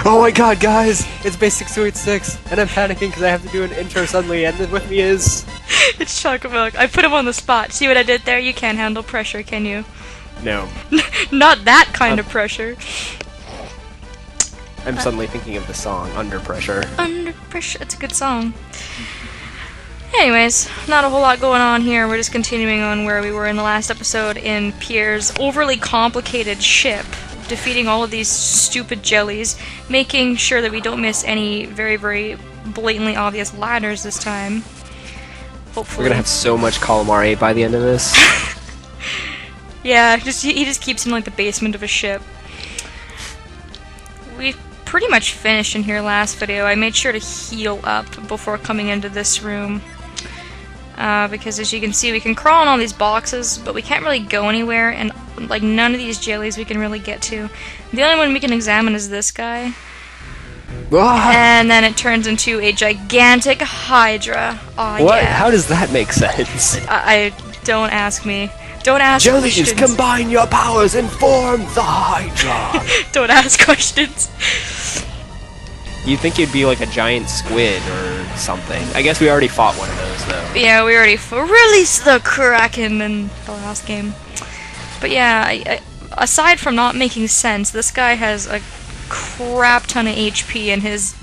Oh my god, guys! It's Bass6286, and I'm panicking because I have to do an intro suddenly, and with me is... It's Chocolate. I put him on the spot. See what I did there? You can't handle pressure, can you? No. Not that kind of pressure. I'm suddenly thinking of the song, Under Pressure. Under Pressure. It's a good song. Anyways, not a whole lot going on here. We're just continuing on where we were in the last episode in Pierre's overly complicated ship, defeating all of these stupid jellies, making sure that we don't miss any very, very blatantly obvious ladders this time. Hopefully. We're gonna have so much calamari by the end of this. Yeah, he just keeps in like the basement of a ship. We pretty much finished in here last video. I made sure to heal up before coming into this room. Because as you can see, we can crawl on all these boxes, but we can't really go anywhere, and like none of these jellies we can really get to. The only one we can examine is this guy. And then it turns into a gigantic Hydra. Aw, what? Yeah. How does that make sense? I don't ask me. Don't ask Jellies, questions. combine your powers and form the Hydra! Don't ask questions. You'd think you'd be like a giant squid or something. I guess we already fought one of those, though. Yeah, we already released the Kraken in the last game. But yeah, aside from not making sense, this guy has a crap ton of HP and his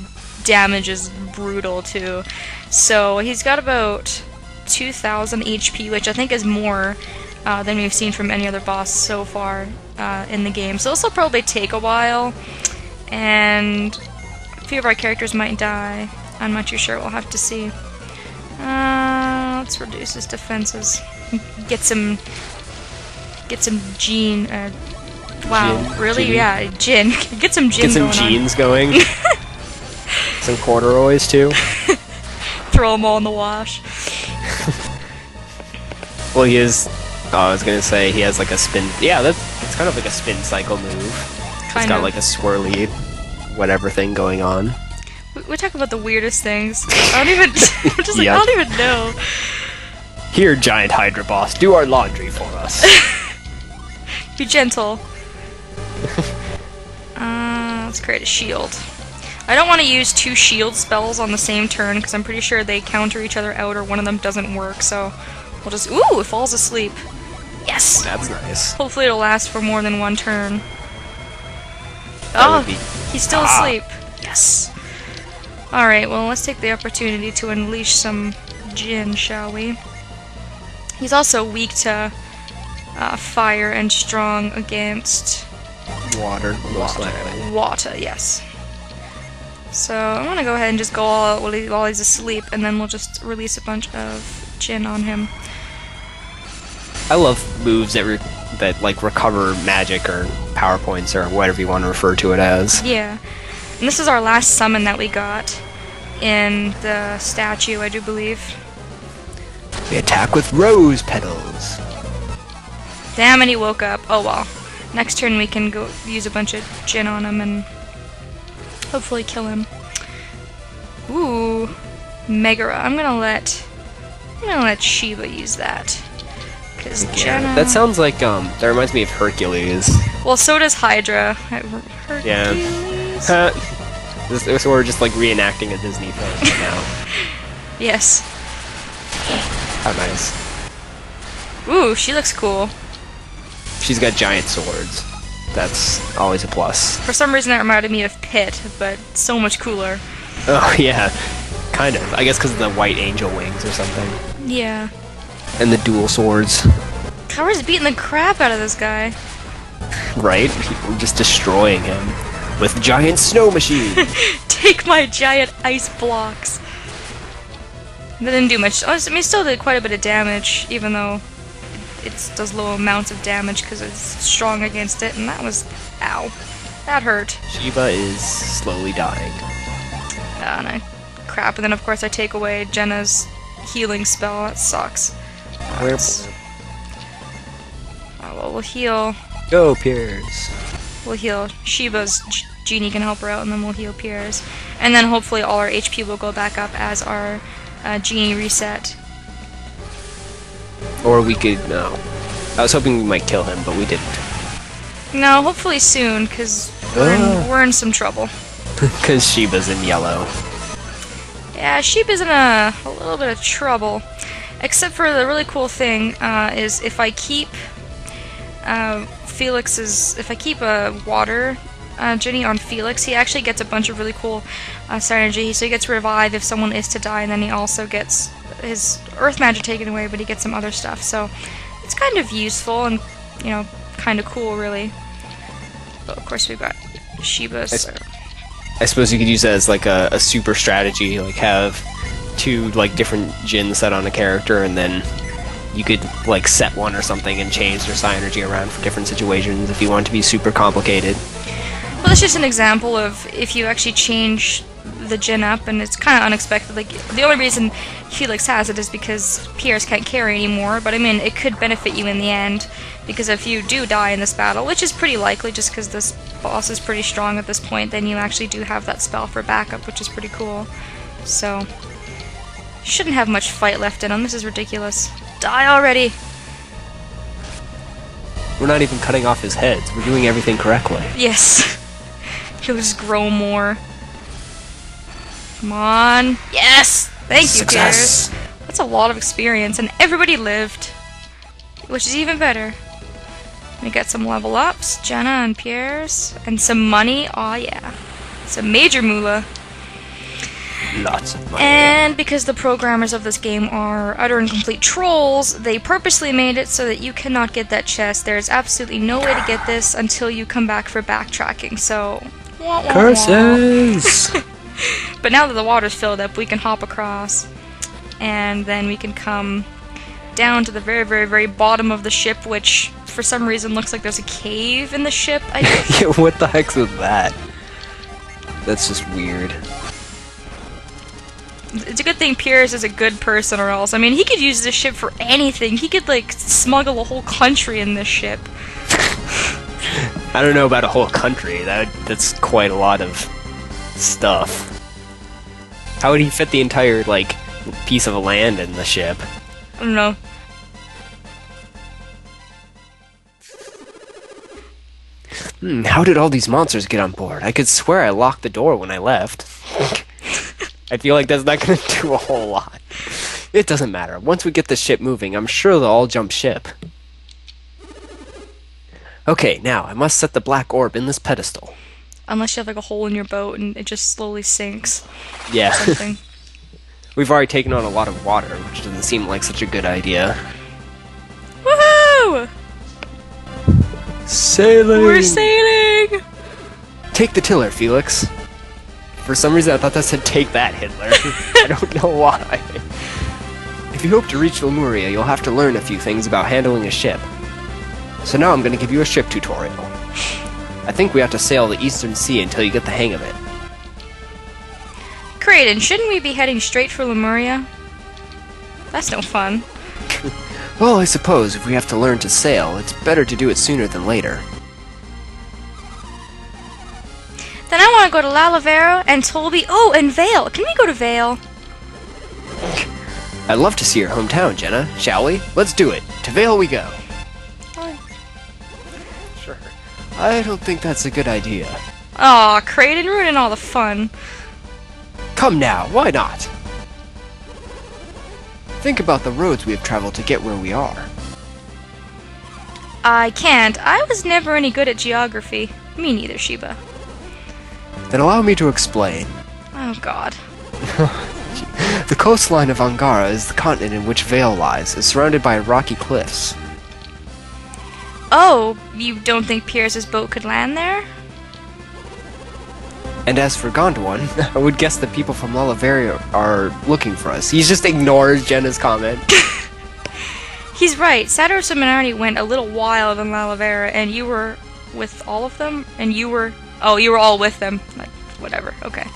damage is brutal too. So he's got about 2,000 HP, which I think is more than we've seen from any other boss so far in the game. So this will probably take a while, and a few of our characters might die. I'm not too sure, we'll have to see. Let's reduce his defenses. Get some gene, wow, Gin, really? genie. Yeah, gin. Get some gin Get some going jeans going. Some corduroys, too. Throw them all in the wash. Well, he is... Oh, I was gonna say, he has like a spin... Yeah, it's kind of like a spin cycle move. It's got like a swirly whatever thing going on. We talk about the weirdest things. I don't even... I'm just like, I don't even know. Here, giant Hydra boss, do our laundry for us. Be gentle. Let's create a shield. I don't want to use two shield spells on the same turn, because I'm pretty sure they counter each other out or one of them doesn't work, so we'll just... Ooh, it falls asleep. Yes! That's nice. Hopefully it'll last for more than one turn. That would be... He's still asleep. Yes! Alright, well, let's take the opportunity to unleash some Jin, shall we? He's also weak to fire and strong against... Water, most likely. Water, yes. So I'm gonna go ahead and just go all out while he's asleep, and then we'll just release a bunch of Jin on him. I love moves that like recover magic or power points or whatever you want to refer to it as. Yeah. And this is our last summon that we got in the statue, I do believe. We attack with rose petals. Damn, and he woke up. Oh well. Next turn we can go use a bunch of Jin on him and hopefully kill him. Ooh, Megara. I'm gonna let Shiva use that. Cause Jenna... That sounds like that reminds me of Hercules. Well, so does Hydra. Hercules. Yeah. So we're just like reenacting a Disney film right now. Yes. How nice. Ooh, she looks cool. She's got giant swords. That's always a plus. For some reason that reminded me of Pit, but so much cooler. Oh yeah, kind of. I guess because of the white angel wings or something. Yeah. And the dual swords. Cover's beating the crap out of this guy. Right? We're just destroying him with giant snow machine. Take my giant ice blocks. That didn't do much. I mean, it still did quite a bit of damage, even though it does low amounts of damage because it's strong against it, and that was... Ow. That hurt. Shiva is slowly dying. And crap, and then of course I take away Jenna's healing spell. That sucks. Oh, well, we'll heal. Go, Piers. We'll heal Shiva's genie can help her out, and then we'll heal Pierre's. And then hopefully all our HP will go back up as our genie reset. Or we could, no. I was hoping we might kill him, but we didn't. No, hopefully soon, because we're in some trouble. Because Sheba's in yellow. Yeah, Sheba's in a little bit of trouble. Except for the really cool thing is if I keep if I keep a water Ginny on Felix, he actually gets a bunch of really cool synergy. So he gets Revive if someone is to die, and then he also gets his Earth Magic taken away, but he gets some other stuff. So it's kind of useful and, you know, kind of cool, really. But of course we've got Sheba, so... I suppose you could use that as like a super strategy, like have 2 like different Jin set on a character, and then you could like set one or something and change their synergy around for different situations if you want to be super complicated. Well, that's just an example of if you actually change the Jin up, and it's kind of unexpected. Like, the only reason Felix has it is because Pierce can't carry anymore, but I mean, it could benefit you in the end, because if you do die in this battle, which is pretty likely just because this boss is pretty strong at this point, then you actually do have that spell for backup, which is pretty cool. So, you shouldn't have much fight left in him. This is ridiculous. Die already! We're not even cutting off his heads. We're doing everything correctly. Yes. He'll just grow more. Come on. Yes! Thank you, Pierce. That's a lot of experience, and everybody lived. Which is even better. We got some level ups, Jenna and Pierce, and some money. Aw, yeah. Some major moolah. Lots of money. And because the programmers of this game are utter and complete trolls, they purposely made it so that you cannot get that chest. There's absolutely no way to get this until you come back for backtracking, so... Wah, wah, Curses! wah. But now that the water's filled up, we can hop across, and then we can come down to the very, very, very bottom of the ship, which for some reason looks like there's a cave in the ship. Yeah, what the heck's with that? That's just weird. It's a good thing Pierce is a good person, or else, I mean, he could use this ship for anything. He could, like, smuggle a whole country in this ship. I don't know about a whole country. That's quite a lot of stuff. How would he fit the entire, like, piece of land in the ship? I don't know. How did all these monsters get on board? I could swear I locked the door when I left. I feel like that's not going to do a whole lot. It doesn't matter. Once we get the ship moving, I'm sure they'll all jump ship. Okay, now, I must set the black orb in this pedestal. Unless you have like a hole in your boat and it just slowly sinks. Yeah. Or something. We've already taken on a lot of water, which doesn't seem like such a good idea. Woohoo! Sailing! We're sailing! Take the tiller, Felix. For some reason I thought that said take that, Hitler. I don't know why. If you hope to reach Lemuria, you'll have to learn a few things about handling a ship. So now I'm going to give you a ship tutorial. I think we have to sail the Eastern Sea until you get the hang of it. Kraden, shouldn't we be heading straight for Lemuria? That's no fun. Well, I suppose if we have to learn to sail, it's better to do it sooner than later. Then I want to go to Lalavero and Tolby. Oh, and Vale. Can we go to Vale? I'd love to see your hometown, Jenna. Shall we? Let's do it. To Vale we go. Sure. I don't think that's a good idea. Aw, Kraden ruining all the fun. Come now, why not? Think about the roads we have traveled to get where we are. I can't. I was never any good at geography. Me neither, Sheba. Then allow me to explain. Oh, God. The coastline of Angara is the continent in which Vale lies. It's surrounded by rocky cliffs. Oh, you don't think Pierce's boat could land there? And as for Gondwan, I would guess the people from Lalaveria are looking for us. He just ignores Jenna's comment. He's right. Satyros and Minardi went a little wild in Lalavera, and you were with all of them? And you were... Oh, you were all with them. Whatever, okay.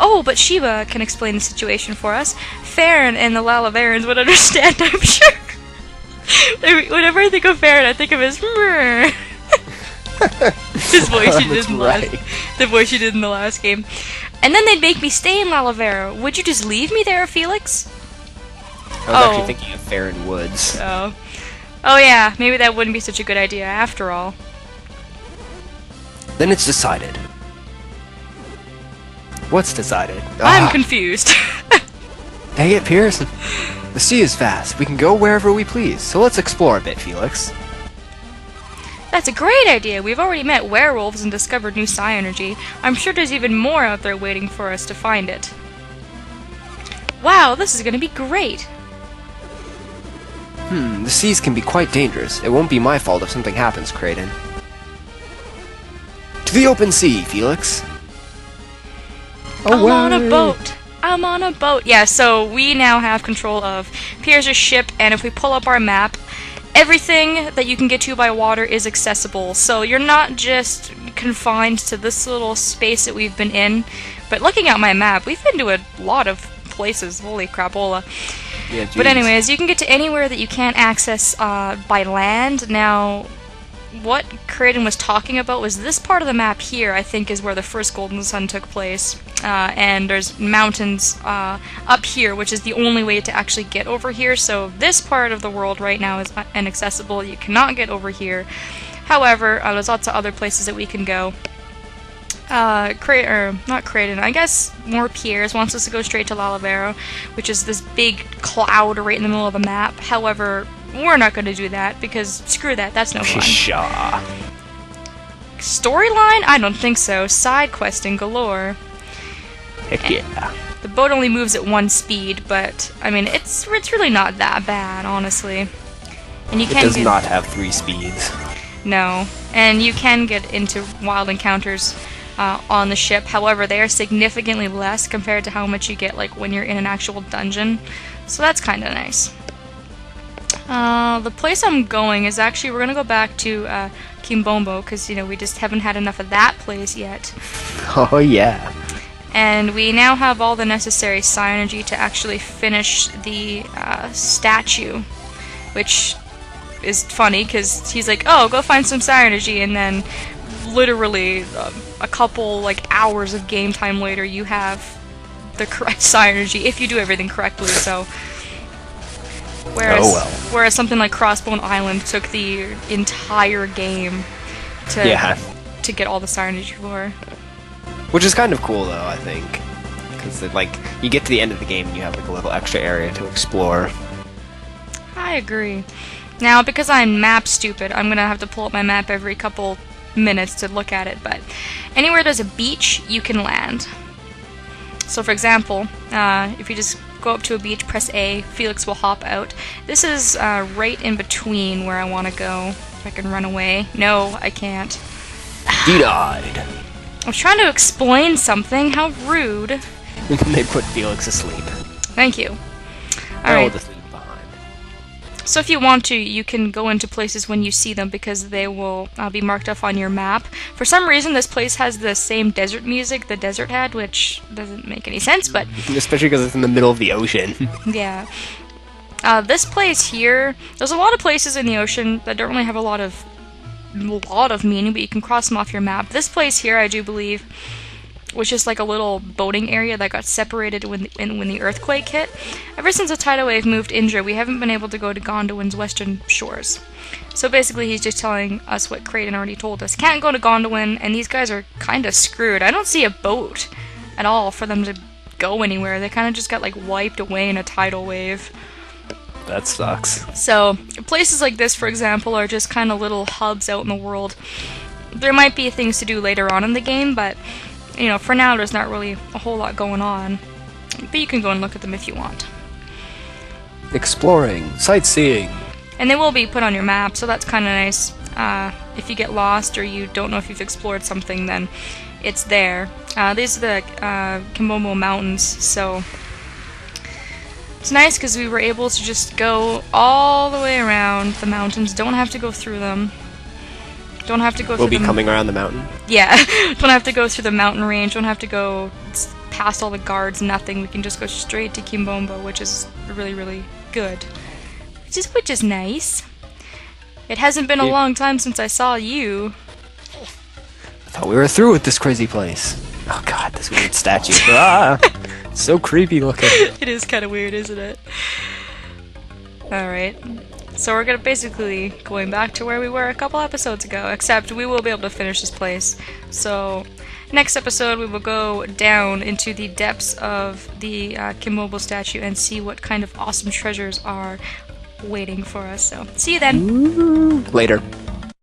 Oh, but Sheba can explain the situation for us. Farron and the Lalaverans would understand, I'm sure. Whenever I think of Farron, I think of his... his voice he did in the voice she did in the last game. And then they'd make me stay in Lalavera. Would you just leave me there, Felix? I was actually thinking of Farron Woods. Oh. Oh yeah, maybe that wouldn't be such a good idea after all. Then it's decided. What's decided? I'm confused. Dang it, Pierce. The sea is vast. We can go wherever we please. So let's explore a bit, Felix. That's a great idea. We've already met werewolves and discovered new psi energy. I'm sure there's even more out there waiting for us to find it. Wow, this is gonna be great. The seas can be quite dangerous. It won't be my fault if something happens, Kraden. To the open sea, Felix. I'm on a boat. I'm on a boat. Yeah, so we now have control of Pierce's ship, and if we pull up our map, everything that you can get to by water is accessible. So you're not just confined to this little space that we've been in, but looking at my map, we've been to a lot of places. Holy crapola. Yeah, but anyways, you can get to anywhere that you can't access by land. Now, what Kraden was talking about was this part of the map here, I think, is where the first Golden Sun took place. And there's mountains up here, which is the only way to actually get over here. So this part of the world right now is inaccessible. You cannot get over here. However, there's lots of other places that we can go. Not Kraden, I guess more Piers wants us to go straight to Lalavero, which is this big cloud right in the middle of the map. However, we're not going to do that, because screw that, that's no fun. Storyline? I don't think so. Side questing galore. Heck yeah. The boat only moves at 1 speed, but, I mean, it's really not that bad, honestly. And you It does not have 3 speeds. No. And you can get into wild encounters on the ship. However, they are significantly less compared to how much you get like when you're in an actual dungeon. So that's kind of nice. The place I'm going is actually, we're going to go back to Kimbombo, because, you know, we just haven't had enough of that place yet. Oh, yeah. And we now have all the necessary psi energy to actually finish the statue, which is funny, because he's like, oh, go find some psi energy, and then literally a couple, like, hours of game time later, you have the correct psi energy, if you do everything correctly, so... Whereas something like Crossbone Island took the entire game to get all the psi energy for. Which is kind of cool, though, I think. Because, like, you get to the end of the game and you have, like, a little extra area to explore. I agree. Now, because I'm map stupid, I'm gonna have to pull up my map every couple minutes to look at it, but anywhere there's a beach, you can land. So, for example, if you just go up to a beach, press A, Felix will hop out. This is right in between where I want to go. If I can run away. No, I can't. Denied. I was trying to explain something. How rude. They put Felix asleep. Thank you. Alright. Behind. So if you want to, you can go into places when you see them, because they will be marked up on your map. For some reason, this place has the same desert music the desert had, which doesn't make any sense, but... Especially because it's in the middle of the ocean. Yeah. This place here, there's a lot of places in the ocean that don't really have a lot of meaning, but you can cross them off your map. This place here, I do believe, was just like a little boating area that got separated when the earthquake hit. Ever since the tidal wave moved Indra, we haven't been able to go to Gondwan's western shores. So basically, he's just telling us what Kraden already told us. Can't go to Gondwan, and these guys are kind of screwed. I don't see a boat at all for them to go anywhere. They kind of just got like wiped away in a tidal wave. That sucks. So, places like this, for example, are just kind of little hubs out in the world. There might be things to do later on in the game, but, you know, for now there's not really a whole lot going on. But you can go and look at them if you want. Exploring, sightseeing. And they will be put on your map, so that's kind of nice. If you get lost or you don't know if you've explored something, then it's there. These are the Kimbombo Mountains, so... It's nice because we were able to just go all the way around the mountains. Don't have to go through them. Don't have to go through We'll be coming around the mountain? Yeah. Don't have to go through the mountain range. Don't have to go past all the guards, nothing. We can just go straight to Kimbombo, which is really, really good. Which is nice. It hasn't been a long time since I saw you. I thought we were through with this crazy place. Oh god, this weird statue. Ah! So creepy looking. It is kind of weird, isn't it? Alright. So we're basically going back to where we were a couple episodes ago, except we will be able to finish this place. So next episode we will go down into the depths of the Kimobile statue and see what kind of awesome treasures are waiting for us. So, see you then! Later.